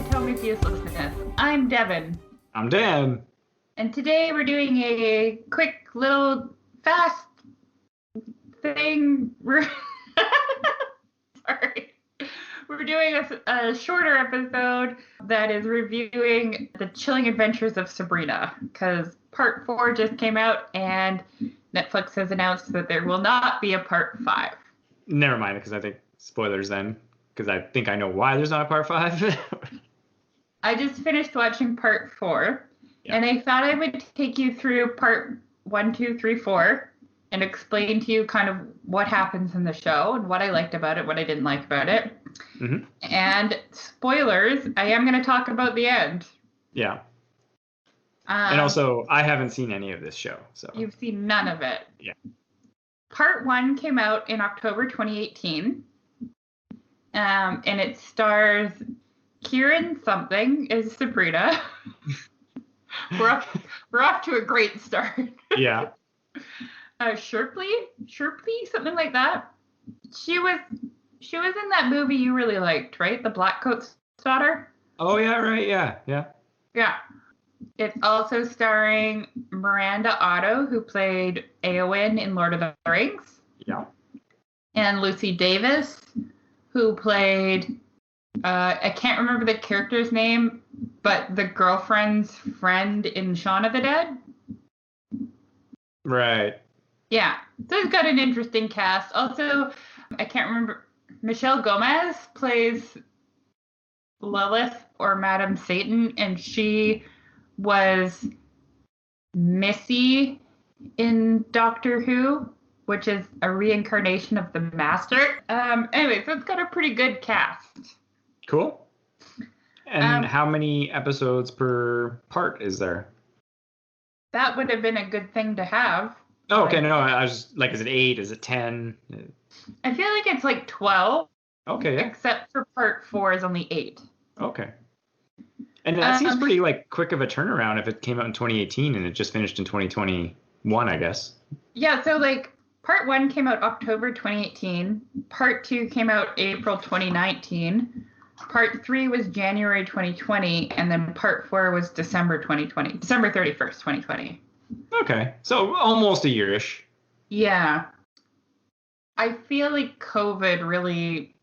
to Tome of Uselessness. I'm Devon. I'm Dan. And today we're doing a quick little fast thing. Sorry. We're doing a shorter episode that is reviewing the Chilling Adventures of Sabrina, because part 4 just came out and Netflix has announced that there will not be a part 5. Never mind, because I think spoilers then, because I think I know why there's not a part 5. I just finished watching part 4, and I thought I would take you through part 1, 2, 3, 4, and explain to you kind of what happens in the show and what I liked about it, what I didn't like about it. Mm-hmm. And spoilers, I am going to talk about the end. Yeah. And also, I haven't seen any of this show. So You've seen none of it. Yeah. Part 1 came out in October 2018. And it stars Kieran something as Sabrina. We're off to a great start. Yeah. Sherpley, something like that. She was in that movie you really liked, right? The Blackcoat's Daughter. Oh yeah, right. Yeah. Yeah. It's also starring Miranda Otto, who played Éowyn in Lord of the Rings. Yeah. And Lucy Davis, who played I can't remember the character's name, but the girlfriend's friend in Shaun of the Dead. Right. Yeah, so it's got an interesting cast. Also, I can't remember. Michelle Gomez plays Lilith or Madame Satan, and she was Missy in Doctor Who, which is a reincarnation of the Master. Anyway, so it's got a pretty good cast. Cool. And how many episodes per part is there? That would have been a good thing to have. Oh, okay. No, I was like, is it 8? Is it 10? I feel like it's like 12. Okay. Yeah. Except for part 4 is only 8. Okay. And that seems pretty like quick of a turnaround if it came out in 2018 and it just finished in 2021, I guess. Yeah, so like part 1 came out October 2018. Part 2 came out April 2019. Part 3 was January 2020, and then part 4 was December 2020. December 31st, 2020. Okay. So almost a year-ish. Yeah. I feel like COVID really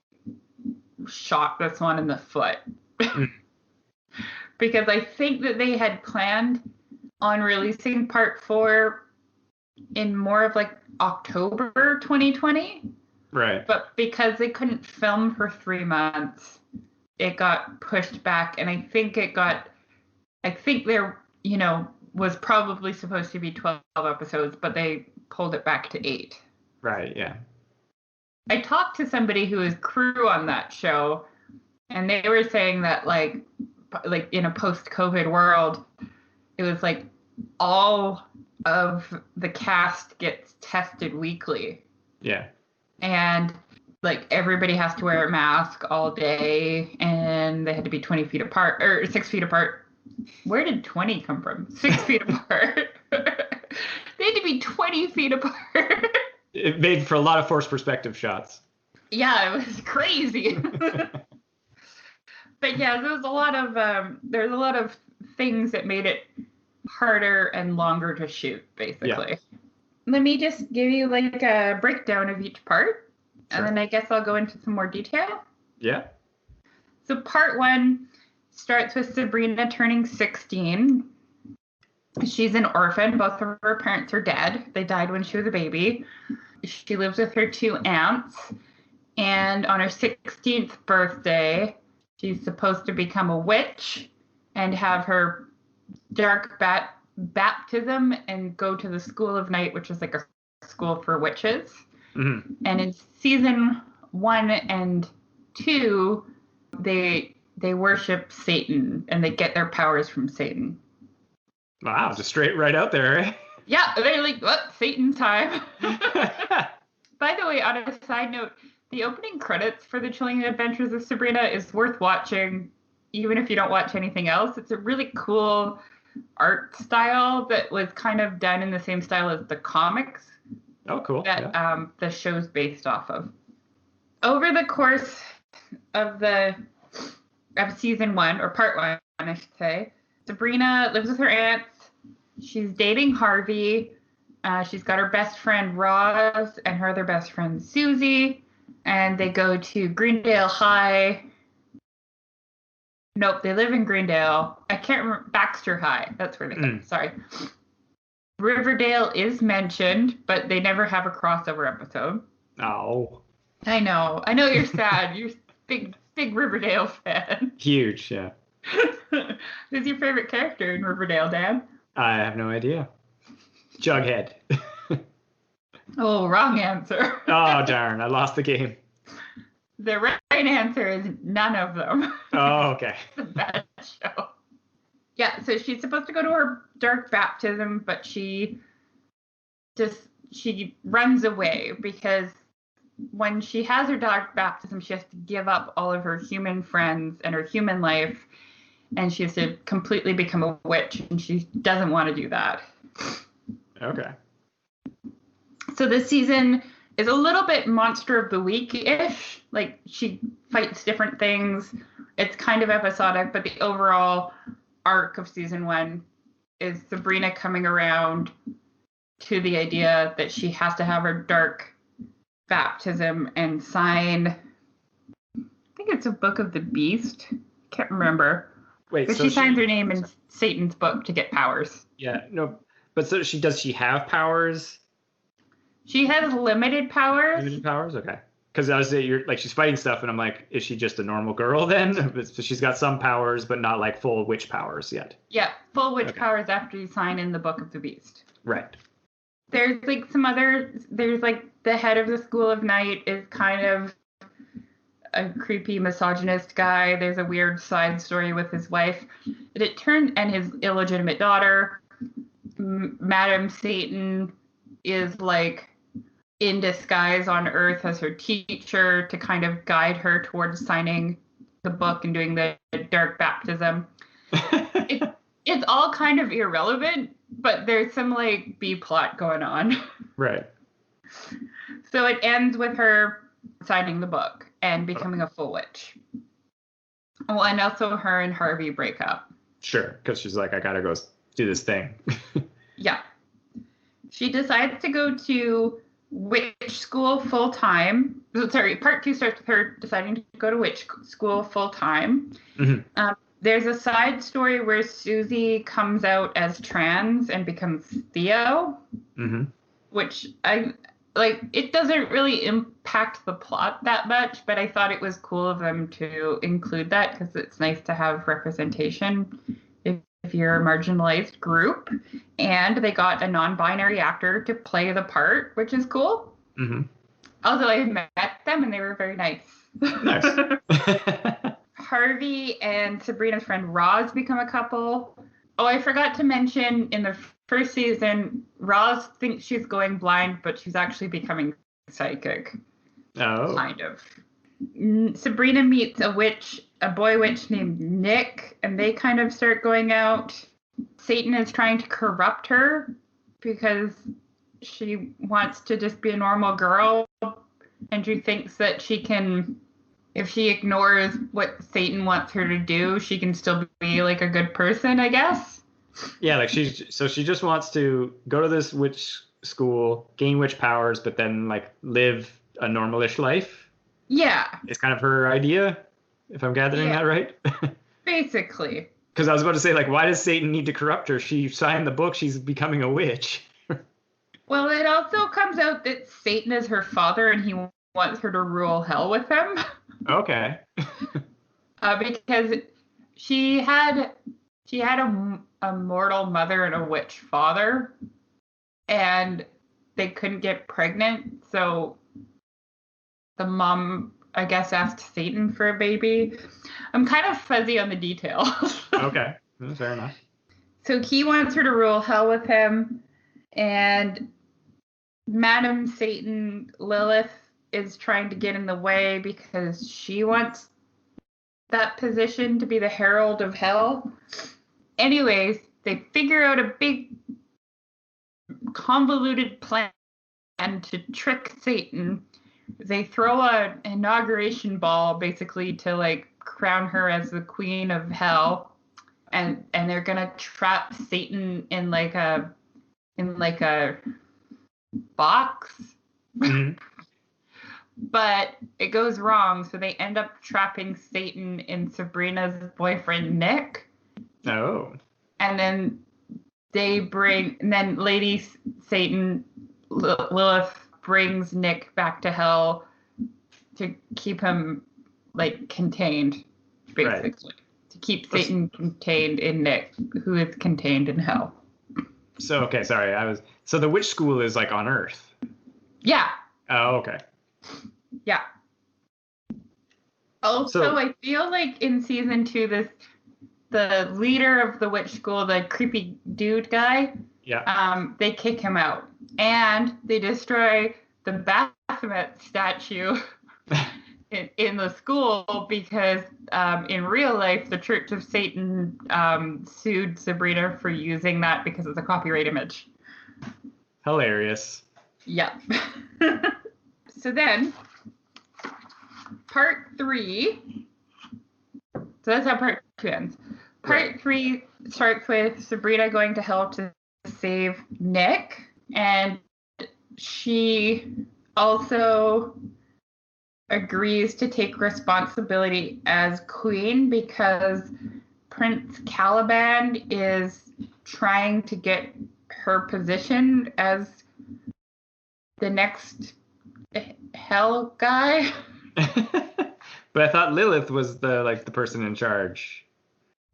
shot this one in the foot. Because I think that they had planned on releasing part 4 in more of like October 2020. Right. But because they couldn't film for 3 months, it got pushed back. And I think there, was probably supposed to be 12 episodes, but they pulled it back to 8. Right, yeah. I talked to somebody who was crew on that show, and they were saying that like in a post-COVID world, it was like all of the cast gets tested weekly. Yeah. And like everybody has to wear a mask all day, and they had to be 20 feet apart, or 6 feet apart. Where did 20 come from? 6 feet apart. They had to be 20 feet apart. It made for a lot of forced perspective shots. Yeah, it was crazy. But yeah, there's a lot of things that made it harder and longer to shoot, basically. Yeah. Let me just give you like a breakdown of each part, and then I guess I'll go into some more detail. Yeah. So part 1 starts with Sabrina turning 16. She's an orphan. Both of her parents are dead. They died when she was a baby. She lives with her 2 aunts. And on her 16th birthday, she's supposed to become a witch and have her dark baptism and go to the School of Night, which is like a school for witches. Mm-hmm. And in season 1 and 2, they worship Satan, and they get their powers from Satan. Wow, just straight right out there, eh? Yeah, they're like, what? Satan's time. By the way, on a side note, the opening credits for The Chilling Adventures of Sabrina is worth watching, even if you don't watch anything else. It's a really cool art style that was kind of done in the same style as the comics. Oh, cool. That the show's based off of. Over the course of the of season 1, or part 1, I should say. Sabrina lives with her aunts. She's dating Harvey. She's got her best friend Roz and her other best friend Susie, and they go to Greendale High. Nope, they live in Greendale. I can't remember. Baxter High. That's where they go. Sorry. Riverdale is mentioned, but they never have a crossover episode. Oh. I know you're sad. You're a big Riverdale fan. Huge, yeah. Who's your favorite character in Riverdale, Dan? I have no idea. Jughead. Oh, wrong answer. Oh, darn. I lost the game. The right answer is none of them. Oh, okay. It's a bad show. Yeah, so she's supposed to go to her dark baptism, but she runs away because when she has her dark baptism, she has to give up all of her human friends and her human life, and she has to completely become a witch, and she doesn't want to do that. Okay. So this season is a little bit Monster of the Week-ish. Like, she fights different things. It's kind of episodic, but the overall arc of season 1 is Sabrina coming around to the idea that she has to have her dark baptism and sign, I think it's a Book of the Beast. Can't remember. Wait, but she signs her name in Satan's book to get powers. Yeah, no, but so does she have powers? She has limited powers. Limited powers? Okay. Because I was saying, she's fighting stuff, and I'm like, is she just a normal girl then? So she's got some powers, but not like full witch powers yet. Yeah, full witch powers after you sign in the Book of the Beast. Right. There's the head of the School of Night is kind of a creepy misogynist guy. There's a weird side story with his wife. And his illegitimate daughter. Madam Satan is like in disguise on Earth as her teacher to kind of guide her towards signing the book and doing the dark baptism. It's all kind of irrelevant, but there's some like B plot going on. Right. So it ends with her signing the book and becoming a full witch. Oh, and also her and Harvey break up. Sure, because she's like, I gotta go do this thing. Yeah. She decides to go to witch school full time. Sorry, part 2 starts with her deciding to go to witch school full time. Mm-hmm. There's a side story where Susie comes out as trans and becomes Theo, mm-hmm. which it doesn't really impact the plot that much, but I thought it was cool of them to include that because it's nice to have representation if you're a marginalized group. And they got a non-binary actor to play the part, which is cool. Mm-hmm. Also, I met them and they were very nice. Nice. Harvey and Sabrina's friend Roz become a couple. Oh, I forgot to mention in the first season, Roz thinks she's going blind, but she's actually becoming psychic. Oh. Kind of. Sabrina meets a boy witch named Nick, and they kind of start going out. Satan is trying to corrupt her because she wants to just be a normal girl, and she thinks that she can, if she ignores what Satan wants her to do, she can still be like a good person, I guess. Yeah, she just wants to go to this witch school, gain witch powers, but then like live a normalish life. Yeah. It's kind of her idea, if I'm gathering that right. Basically. Because I was about to say, why does Satan need to corrupt her? She signed the book, she's becoming a witch. Well, it also comes out that Satan is her father and he wants her to rule hell with him. Okay. Because she had a mortal mother and a witch father, and they couldn't get pregnant, so the mom, I guess, asked Satan for a baby. I'm kind of fuzzy on the details. Okay, fair enough. So he wants her to rule hell with him, and Madam Satan, Lilith, is trying to get in the way because she wants that position to be the herald of hell. Anyways, they figure out a big convoluted plan to trick Satan. They throw an inauguration ball basically to crown her as the queen of hell, and they're gonna trap Satan in like a box. Mhm. But it goes wrong, so they end up trapping Satan in Sabrina's boyfriend Nick, Oh. and then Lady Satan Lilith brings Nick back to hell to keep him like contained, basically. Right. To keep Satan contained in Nick, who is contained in hell. So okay, sorry, so the witch school is like on Earth. Yeah. Oh, okay. Yeah. Also, So- I feel like in season 2, the leader of the witch school, the creepy dude guy, they kick him out, and they destroy the Baphomet statue in the school because in real life, the Church of Satan sued Sabrina for using that because it's a copyright image. Hilarious. Yep. So then, part 3. So that's how part 2 ends. Part 3 starts with Sabrina going to hell to save Nick, and she also agrees to take responsibility as queen because Prince Caliban is trying to get her position as the next hell guy. But I thought Lilith was the person in charge.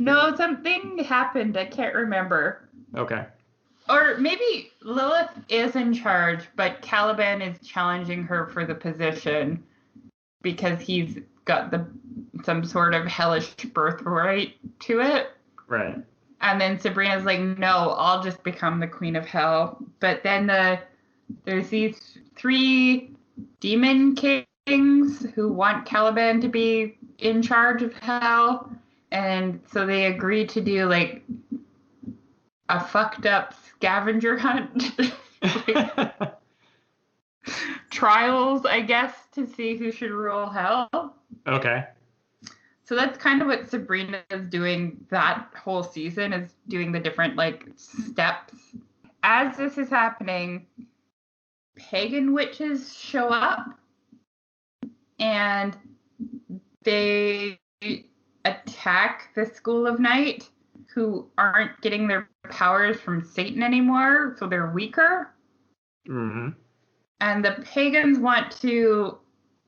No, something happened. I can't remember. Okay. Or maybe Lilith is in charge, but Caliban is challenging her for the position because he's got some sort of hellish birthright to it. Right. And then Sabrina's like, no, I'll just become the queen of hell. But then there's these 3 demon kings who want Caliban to be in charge of hell. And so they agree to do like a fucked up scavenger hunt. Trials, I guess, to see who should rule hell. Okay. So that's kind of what Sabrina is doing that whole season, is doing the different like steps. As this is happening, pagan witches show up and they attack the School of Night, who aren't getting their powers from Satan anymore, so they're weaker. Mm-hmm. And the pagans want to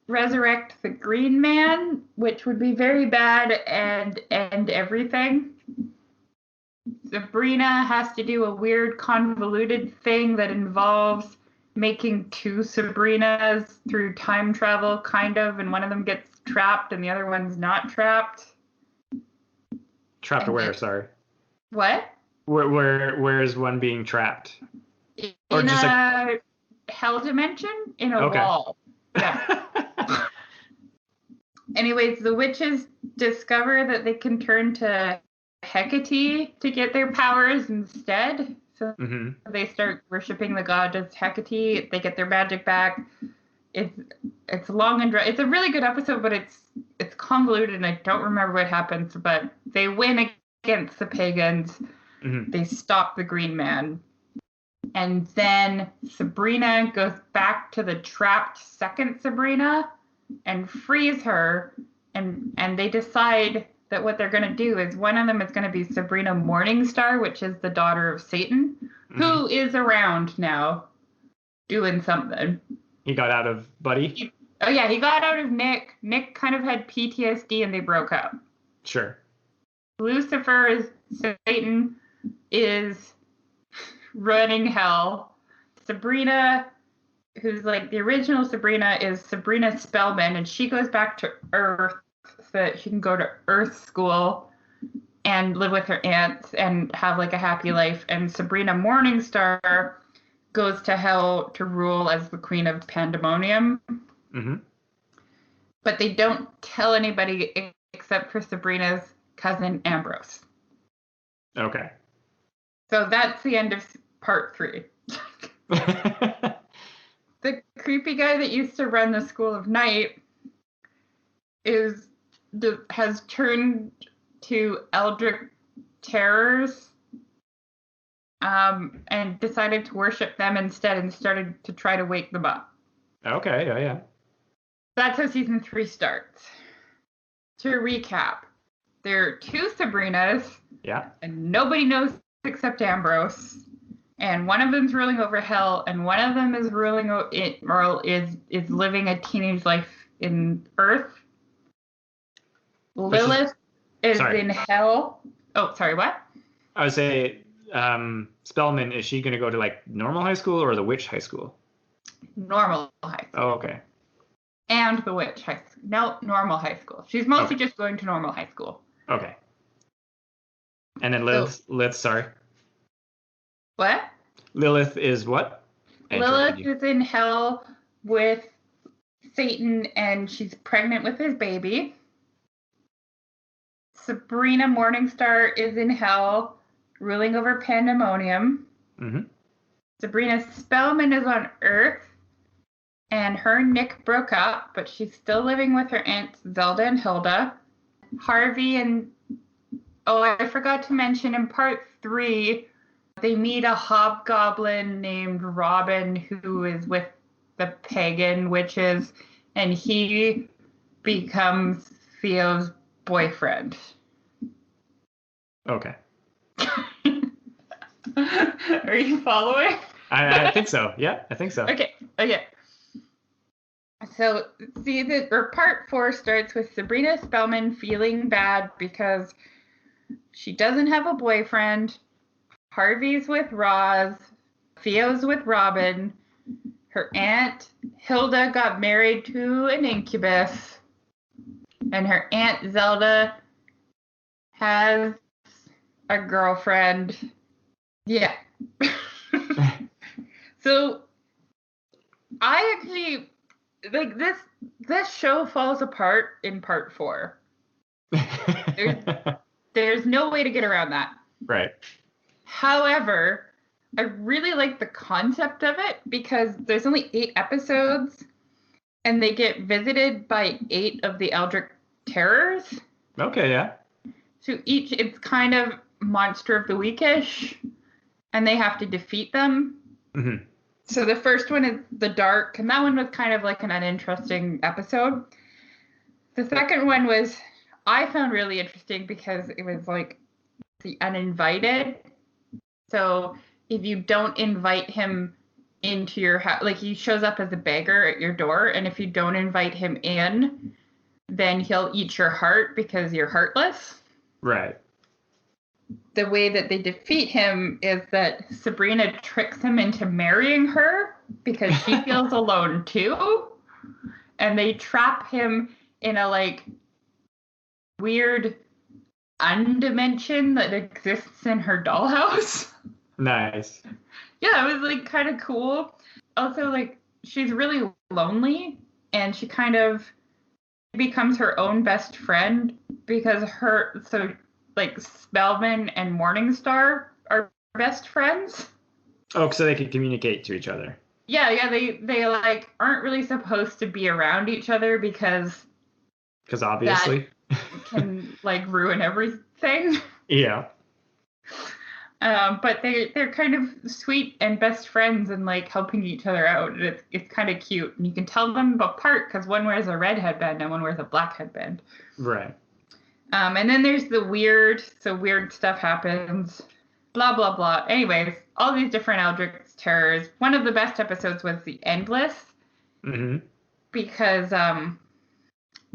resurrect the Green Man, which would be very bad and end everything. Sabrina has to do a weird convoluted thing that involves making 2 Sabrinas through time travel, kind of, and one of them gets trapped and the other one's not trapped. Trapped where? Sorry. What? Where is one being trapped? Or In just a hell dimension? In a wall. Yeah. Anyways, the witches discover that they can turn to Hecate to get their powers instead. So they start worshiping the goddess Hecate. They get their magic back. It's long and dry. It's a really good episode, but it's convoluted and I don't remember what happens. But they win against the pagans. Mm-hmm. They stop the Green Man. And then Sabrina goes back to the trapped second Sabrina and frees her. And they decide that what they're going to do is one of them is going to be Sabrina Morningstar, which is the daughter of Satan, who is around now doing something. He got out of Buddy? He got out of Nick. Nick kind of had PTSD and they broke up. Sure. Lucifer is Satan, is running hell. Sabrina, who's like the original Sabrina, is Sabrina Spellman, and she goes back to Earth so that she can go to Earth school and live with her aunts and have like a happy life. And Sabrina Morningstar goes to hell to rule as the queen of Pandemonium. Mm-hmm. But they don't tell anybody except for Sabrina's cousin Ambrose. Okay. So that's the end of part 3. The creepy guy that used to run the School of Night is has turned to eldritch terrors, and decided to worship them instead and started to try to wake them up. Okay, yeah. That's how season 3 starts. To recap, there are 2 Sabrinas. Yeah. And nobody knows except Ambrose. And one of them's ruling over hell, and one of them is ruling it, or is living a teenage life in Earth. Lilith is in hell. Oh, sorry, what? I would say, Spellman, is she going to go to like normal high school or the witch high school? Normal high school. Oh, okay. And the witch high school. No, normal high school. She's mostly just going to normal high school. Okay. And then Lilith, sorry. What? Lilith is what? Lilith is in hell with Satan, and she's pregnant with his baby. Sabrina Morningstar is in hell, ruling over pandemonium. Mm-hmm. Sabrina Spellman is on Earth, and her and Nick broke up, but she's still living with her aunts Zelda and Hilda. Harvey and... Oh, I forgot to mention, in part 3, they meet a hobgoblin named Robin who is with the pagan witches, and he becomes Theo's boyfriend. Okay. Are you following? I think so. Yeah, I think so. Okay. So, part 4 starts with Sabrina Spellman feeling bad because she doesn't have a boyfriend. Harvey's with Roz. Theo's with Robin. Her aunt Hilda got married to an incubus. And her aunt Zelda has a girlfriend. Yeah. So, I actually, like, this show falls apart in part 4. There's no way to get around that. Right. However, I really like the concept of it because there's only 8 episodes and they get visited by 8 of the Eldritch Terrors. Okay, yeah. So it's kind of Monster of the Week-ish, and they have to defeat them. Mm-hmm. So the first one is The Dark, and that one was kind of like an uninteresting episode. The second one I found really interesting because it was like the uninvited. So if you don't invite him into your house, like he shows up as a beggar at your door, and if you don't invite him in, then he'll eat your heart because you're heartless. Right. The way that they defeat him is that Sabrina tricks him into marrying her because she feels alone too. And they trap him in a like weird undimension that exists in her dollhouse. Nice. Yeah, it was like kind of cool. Also, like, she's really lonely, and she kind of becomes her own best friend because Spellman and Morningstar are best friends. Oh, so they can communicate to each other. Yeah, they like aren't really supposed to be around each other because obviously that can like ruin everything. Yeah. But they're kind of sweet and best friends and like helping each other out. It's kind of cute, and you can tell them apart because one wears a red headband and one wears a black headband. Right. And then there's the weird stuff happens. Blah blah blah. Anyways, all these different Eldritch Terrors. One of the best episodes was the Endless. Mm-hmm. Because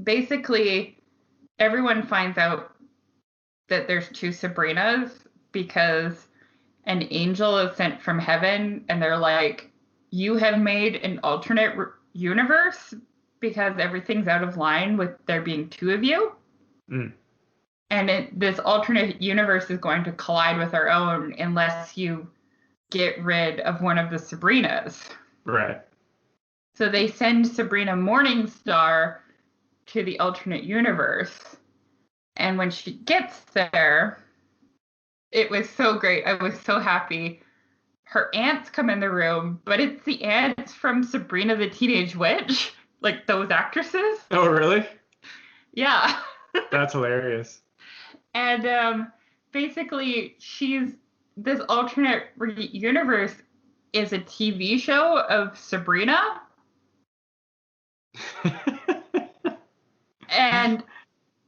basically everyone finds out that there's 2 Sabrinas because an angel is sent from heaven, and they're like, you have made an alternate universe because everything's out of line with there being 2 of you. Mm. And this alternate universe is going to collide with our own unless you get rid of one of the Sabrinas. Right. So they send Sabrina Morningstar to the alternate universe. And when she gets there, it was so great. I was so happy. Her aunts come in the room, but it's the aunts from Sabrina the Teenage Witch, like those actresses. Oh, really? Yeah. That's hilarious. And basically, this alternate universe is a TV show of Sabrina. And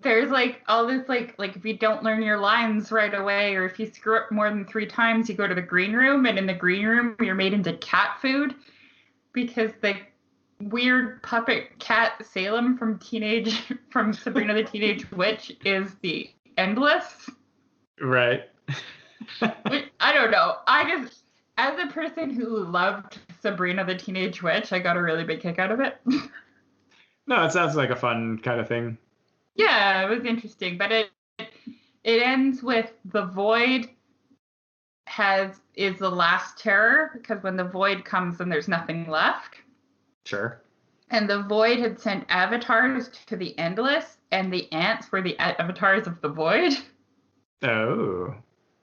there's like all this like if you don't learn your lines right away, or if you screw up more than 3 times, you go to the green room, and in the green room you're made into cat food because the weird puppet cat Salem from Sabrina the Teenage Witch is the Endless. Right. Which, I don't know. As a person who loved Sabrina the Teenage Witch, I got a really big kick out of it. No, it sounds like a fun kind of thing. Yeah, it was interesting, but it ends with the Void is the last terror, because when the Void comes, then there's nothing left. Sure. And the Void had sent avatars to the Endless, and the ants were the avatars of the Void. Oh.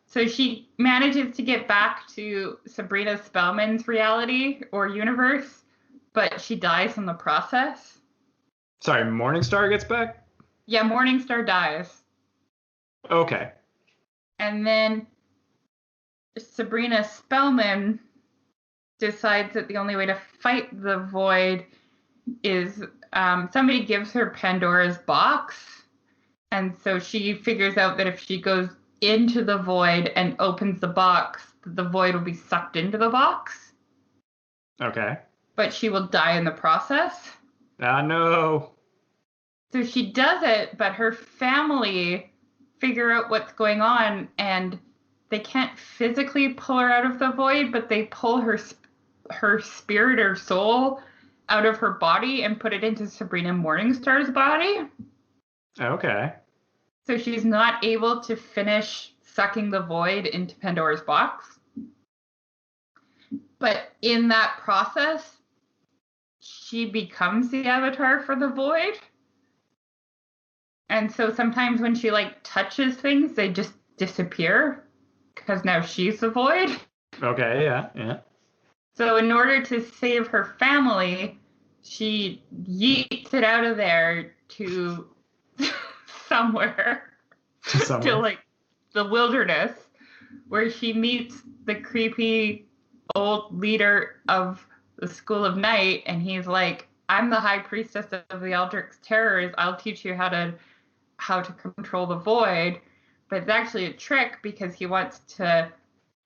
So she manages to get back to Sabrina Spellman's reality or universe, but she dies in the process. Sorry, Morningstar gets back? Yeah, Morningstar dies. Okay. And then Sabrina Spellman decides that the only way to fight the Void is somebody gives her Pandora's box. And so she figures out that if she goes into the Void and opens the box, the Void will be sucked into the box. Okay. But she will die in the process. Ah, no. So she does it, but her family figure out what's going on, and they can't physically pull her out of the Void, but they pull her spirit or soul out of her body and put it into Sabrina Morningstar's body. Okay. So she's not able to finish sucking the Void into Pandora's box. But in that process, she becomes the avatar for the Void. And so sometimes when she like touches things, they just disappear because now she's the Void. Okay, yeah. So in order to save her family, she yeets it out of there to somewhere. To like the wilderness, where she meets the creepy old leader of the School of Night, and he's like, I'm the high priestess of the Eldritch Terrors. I'll teach you how to control the Void. But it's actually a trick because he wants to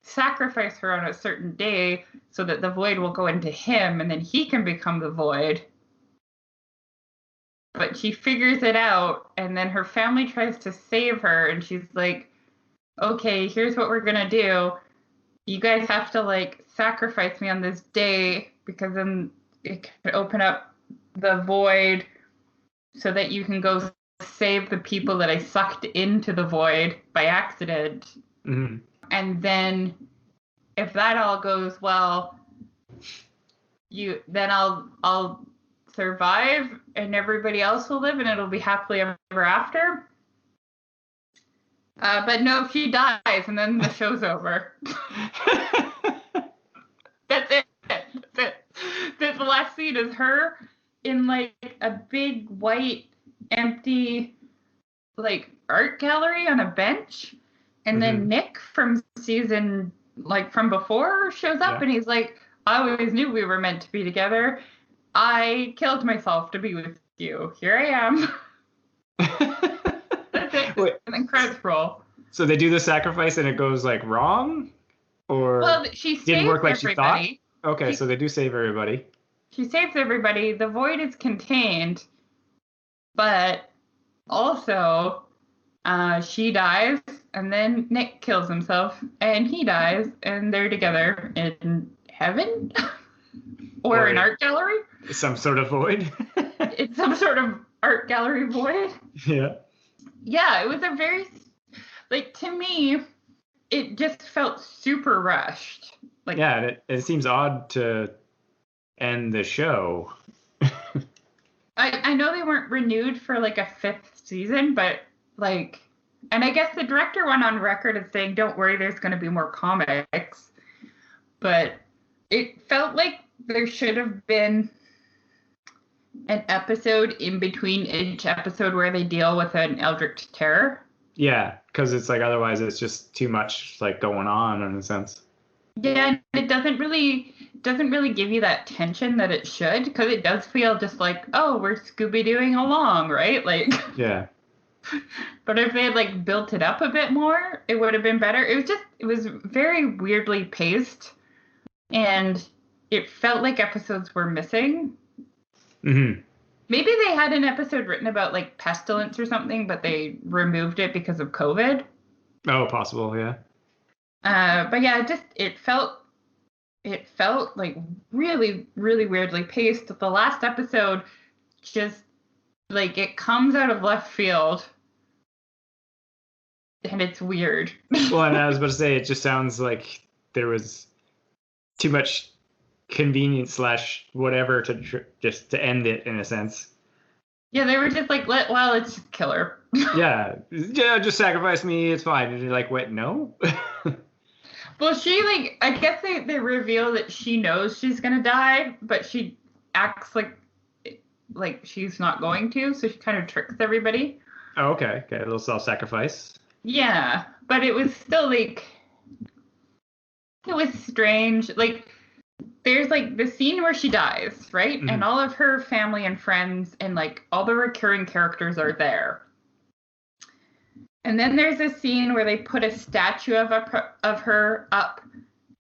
sacrifice her on a certain day so that the Void will go into him and then he can become the Void. But she figures it out, and then her family tries to save her, and she's like, okay, here's what we're gonna do. You guys have to like sacrifice me on this day because then it can open up the Void so that you can go save the people that I sucked into the Void by accident. Mm-hmm. And then if that all goes well, then I'll survive and everybody else will live and it'll be happily ever after. But no, she dies and then the show's over. That's it. The last scene is her in like a big white empty like art gallery on a bench, and then Nick from season like from before shows up and he's like, I always knew we were meant to be together. I killed myself to be with you. Here I am. That's it. Wait, and then credits roll. So they do the sacrifice and it goes like wrong, or well, she didn't work like everybody. she thought. Okay, so they do save everybody. She saves everybody. The Void is contained, but also she dies, and then Nick kills himself, and he dies, and they're together in heaven or an art gallery. Some sort of void. It's some sort of art gallery void. Yeah. Yeah, it was a very, like, to me, it just felt super rushed. Like, yeah, and it seems odd to end the show. I know they weren't renewed for like a 5th season, but like, and I guess the director went on record as saying, don't worry, there's going to be more comics. But it felt like there should have been an episode in between each episode where they deal with an Eldritch terror. Yeah, because it's like otherwise it's just too much like going on in a sense. Yeah, and it doesn't really give you that tension that it should, because it does feel just like, oh, we're Scooby-Dooing along, right? Like, Yeah. but if they had like built it up a bit more, it would have been better. It was very weirdly paced, and it felt like episodes were missing. Mm-hmm. Maybe they had an episode written about like pestilence or something, but they removed it because of COVID. Oh, possible, yeah. But yeah, it felt like really, really weirdly paced. The last episode just like it comes out of left field and it's weird. Well, and I was about to say it just sounds like there was too much convenience slash whatever to just to end it in a sense. Yeah, they were just like, let's just kill her. Yeah, just sacrifice me, it's fine. And you're like, wait, no. Well, she like I guess they reveal that she knows she's gonna die, but she acts like she's not going to, so she kind of tricks everybody. Oh, okay, a little self-sacrifice. Yeah, but it was still like it was strange. Like there's like the scene where she dies, right? Mm-hmm. And all of her family and friends and like all the recurring characters are there. And then there's a scene where they put a statue of her up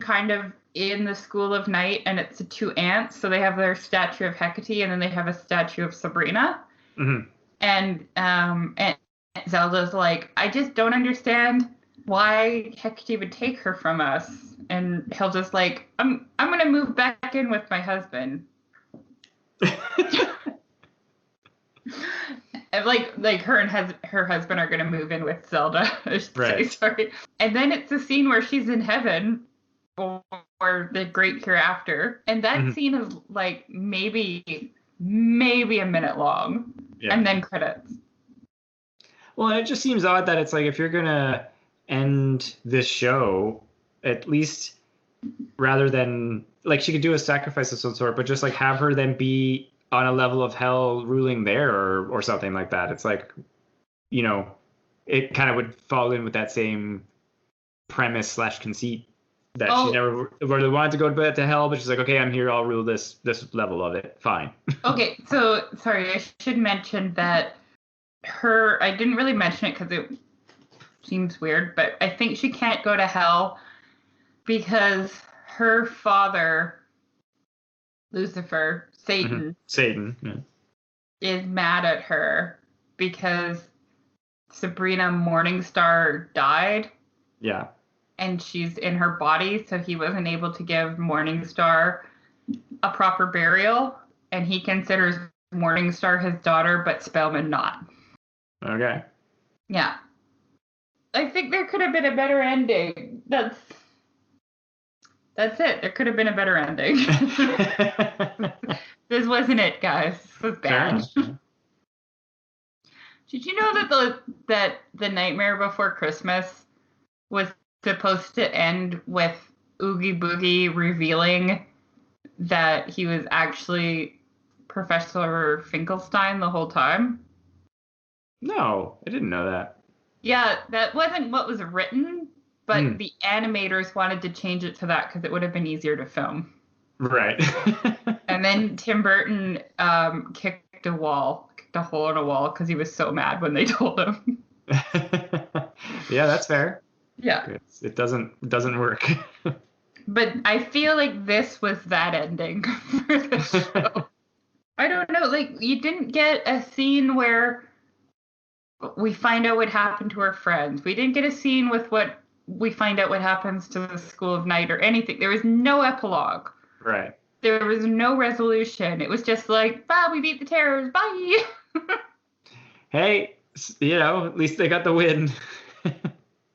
kind of in the School of Night, and it's the two aunts. So they have their statue of Hecate, and then they have a statue of Sabrina. Mm-hmm. And Zelda's like, I just don't understand why Hecate would take her from us. And Hilda's like, I'm gonna move back in with my husband. And like her and her husband are gonna move in with Zelda. I should say, sorry. And then it's a scene where she's in heaven or the great hereafter, and that scene is like maybe a minute long, and then credits. Well, it just seems odd that it's like if you're gonna end this show, at least rather than like she could do a sacrifice of some sort, but just like have her then be on a level of hell ruling there or something like that. It's like, you know, it kind of would fall in with that same premise slash conceit that she never really wanted to go to hell, but she's like, okay, I'm here, I'll rule this level of it. Fine. Okay, so sorry, I should mention that I didn't really mention it because it seems weird, but I think she can't go to hell because her father, Lucifer, Satan, is mad at her because Sabrina Morningstar died. Yeah. And she's in her body, so he wasn't able to give Morningstar a proper burial, and he considers Morningstar his daughter, but Spellman not. Okay. Yeah. I think there could have been a better ending. That's it. There could have been a better ending. This wasn't it, guys. This was bad. Did you know that the Nightmare Before Christmas was supposed to end with Oogie Boogie revealing that he was actually Professor Finkelstein the whole time? No, I didn't know that. Yeah, that wasn't what was written, but the animators wanted to change it to that because it would have been easier to film. Right. And then Tim Burton kicked a hole in a wall because he was so mad when they told him. Yeah, that's fair. Yeah. It doesn't work. But I feel like this was that ending for the show. I don't know, like you didn't get a scene where we find out what happened to our friends. We didn't get a scene with what we find out what happens to the School of Night or anything. There was no epilogue. Right. There was no resolution. It was just like, we beat the terrors. Bye. Hey, at least they got the win.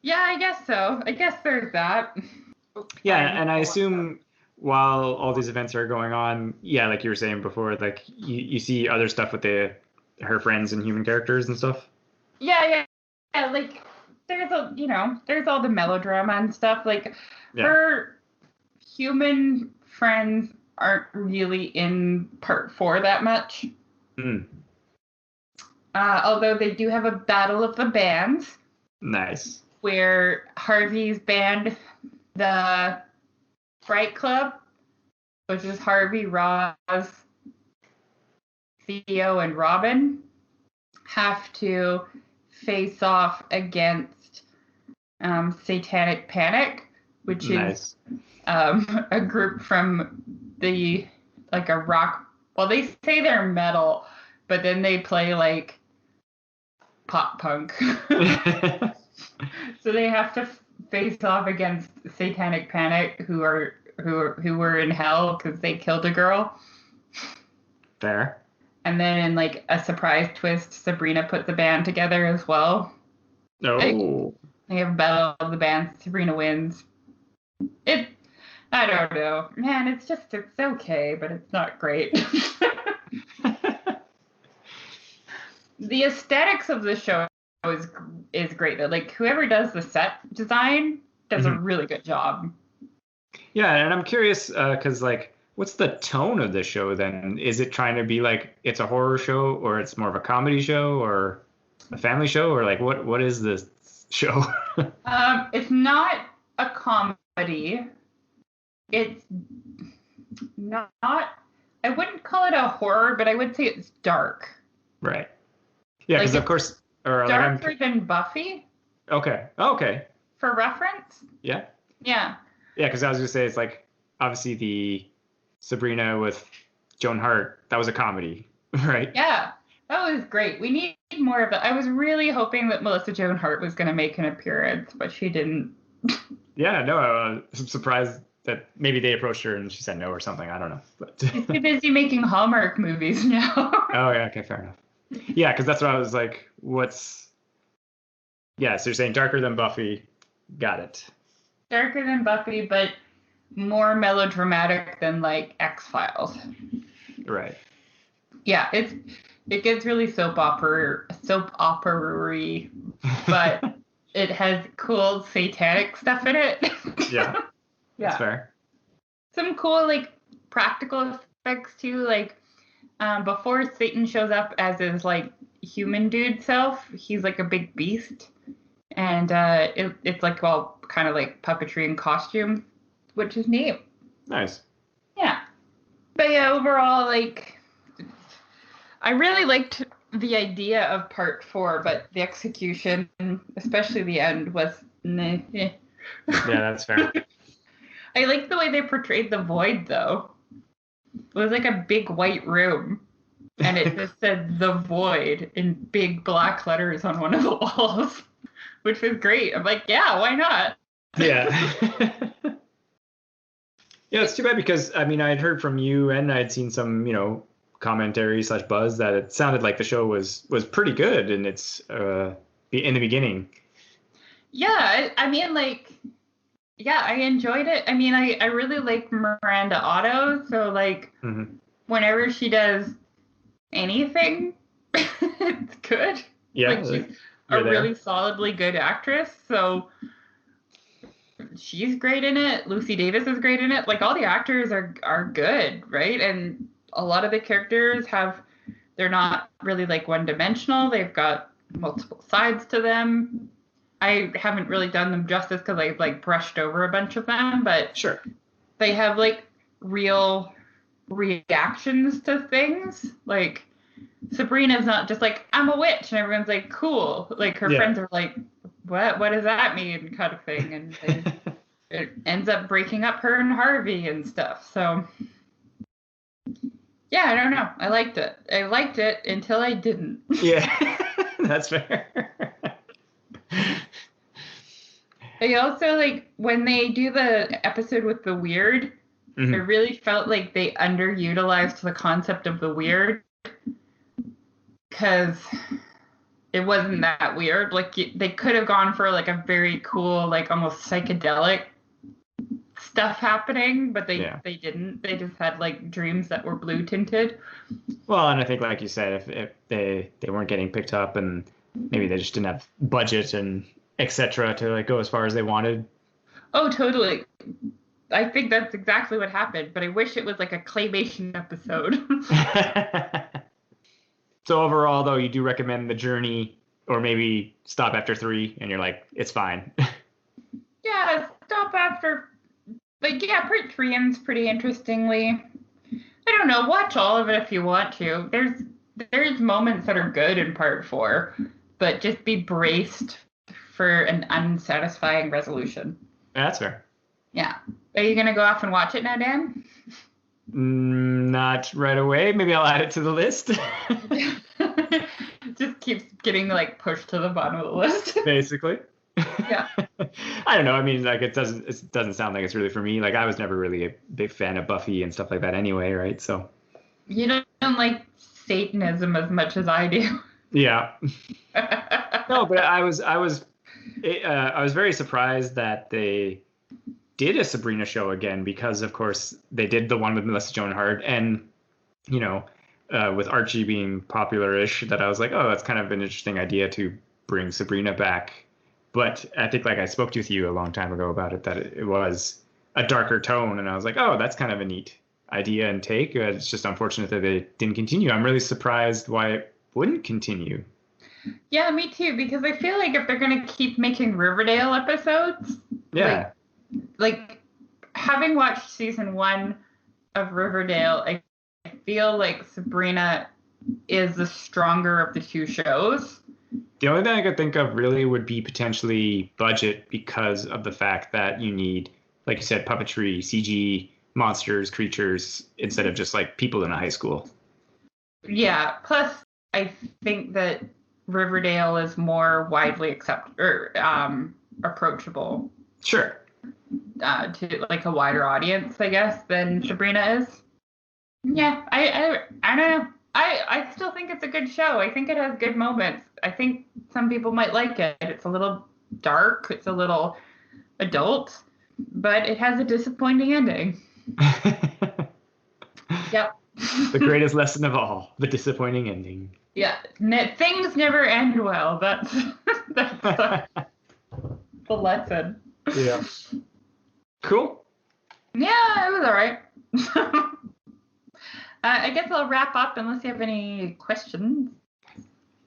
Yeah, I guess so. I guess there's that. Yeah, and I assume while all these events are going on, like you were saying before, like you see other stuff with her friends and human characters and stuff. Yeah. Like there's all the melodrama and stuff. Like her human friends aren't really in part 4 that much. Mm, Although they do have a battle of the bands nice. where Harvey's band, the Fright Club, which is Harvey, Roz, Theo, and Robin, have to face off against Satanic Panic, which Nice. is a group from like a rock. Well, they say they're metal, but then they play like pop punk. So they have to face off against Satanic Panic, who were in hell because they killed a girl. Fair. And then in like a surprise twist, Sabrina put the band together as well. Oh. They have a battle of the bands. Sabrina wins. I don't know. Man, it's okay, but it's not great. The aesthetics of the show is great. Like whoever does the set design does a really good job. Yeah, and I'm curious because like, what's the tone of the show then? Is it trying to be like it's a horror show, or it's more of a comedy show, or a family show, or like what is this show? It's not a comedy. It's not. I wouldn't call it a horror, but I would say it's dark. Right. Yeah, because Like, of course, or like darker than Buffy. Okay. Okay. For reference. Yeah. Yeah. Yeah, because I was gonna say it's like obviously the Sabrina with Joan Hart, that was a comedy, right? Yeah, that was great. We need more of that. I was really hoping that Melissa Joan Hart was going to make an appearance, but she didn't. Yeah, no, I'm surprised that maybe they approached her and she said no or something. I don't know. But She's too busy making Hallmark movies now. Oh, yeah, okay, fair enough. Yeah, because that's what I was like, yeah, so you're saying darker than Buffy. Got it. Darker than Buffy, but more melodramatic than like X-Files. Right. Yeah, it gets really soap opera-y, but it has cool satanic stuff in it. Yeah. Yeah. That's fair. Some cool like practical effects too, like before Satan shows up as his like human dude self, he's like a big beast, and it's like all kind of like puppetry and costume, which is neat. Nice. Yeah, but yeah, overall, like I really liked the idea of part 4, but the execution, especially the end, was meh. Yeah, that's fair. I like the way they portrayed the void, though. It was like a big white room, and it just said "the void" in big black letters on one of the walls, which was great. I'm like, yeah, why not? Yeah. Yeah, it's too bad because I mean I'd heard from you and I'd seen some commentary / buzz that it sounded like the show was pretty good in its in the beginning. Yeah, I mean like. Yeah, I enjoyed it. I mean, I really like Miranda Otto, so like whenever she does anything, it's good. Yeah, like she's a really solidly good actress, so she's great in it. Lucy Davis is great in it. Like all the actors are good, right? And a lot of the characters they're not really like one-dimensional. They've got multiple sides to them. I haven't really done them justice because I've like brushed over a bunch of them, but sure, they have like real reactions to things. Like Sabrina's not just like I'm a witch and everyone's like cool. Like her friends are like, what does that mean, kind of thing, and it ends up breaking up her and Harvey and stuff. So yeah, I don't know. I liked it until I didn't. Yeah, that's fair. I also like when they do the episode with the weird, I really felt like they underutilized the concept of the weird because it wasn't that weird. Like they could have gone for like a very cool, like almost psychedelic stuff happening, but they didn't. They just had like dreams that were blue tinted. Well, and I think like you said, if they weren't getting picked up and maybe they just didn't have budget and etc. to like go as far as they wanted. Oh, totally. I think that's exactly what happened, but I wish it was like a claymation episode. So overall, though, you do recommend the journey, or maybe stop after 3, and you're like, it's fine. Yeah, stop after. Like, yeah, part 3 ends pretty interestingly. I don't know. Watch all of it if you want to. There's moments that are good in part 4, but just be braced for an unsatisfying resolution. That's fair. Yeah. Are you gonna go off and watch it now, Dan? Not right away. Maybe I'll add it to the list. Just keeps getting like pushed to the bottom of the list. Basically. Yeah. I don't know. I mean, like it doesn't sound like it's really for me. Like I was never really a big fan of Buffy and stuff like that anyway, right? So you don't like Satanism as much as I do. Yeah. No, but I was very surprised that they did a Sabrina show again, because of course they did the one with Melissa Joan Hart, and you know, with Archie being popular-ish, that I was like, oh, that's kind of an interesting idea to bring Sabrina back. But I think, like I spoke with you a long time ago about it, that it was a darker tone, and I was like, oh, that's kind of a neat idea and take. It's just unfortunate that they didn't continue. I'm really surprised why it wouldn't continue. Yeah, me too, because I feel like if they're going to keep making Riverdale episodes, yeah, like having watched season 1 of Riverdale, I feel like Sabrina is the stronger of the two shows. The only thing I could think of really would be potentially budget, because of the fact that you need, like you said, puppetry, CG, monsters, creatures, instead of just like people in a high school. Yeah. Plus, I think that Riverdale is more widely accepted or approachable. Sure. To like a wider audience, I guess, than Sabrina is. Yeah, I don't know. I still think it's a good show. I think it has good moments. I think some people might like it. It's a little dark. It's a little adult, but it has a disappointing ending. Yep. The greatest lesson of all, the disappointing ending. Yeah, things never end well. That's the lesson. Yeah. Cool. Yeah, it was all right. I guess I'll wrap up unless you have any questions.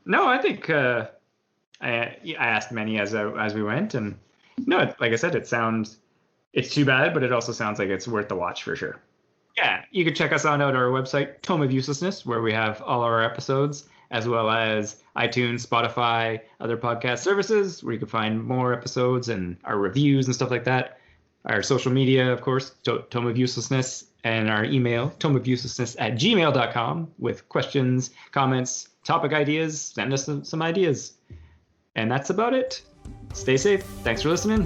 No, I think I asked many as we went, and no, like I said, it's too bad, but it also sounds like it's worth the watch for sure. Yeah, you can check us out at our website, Tome of Uselessness, where we have all our episodes, as well as iTunes, Spotify, other podcast services, where you can find more episodes and our reviews and stuff like that. Our social media, of course, Tome of Uselessness, and our email, tomeofuselessness@gmail.com, with questions, comments, topic ideas. Send us some ideas. And that's about it. Stay safe. Thanks for listening.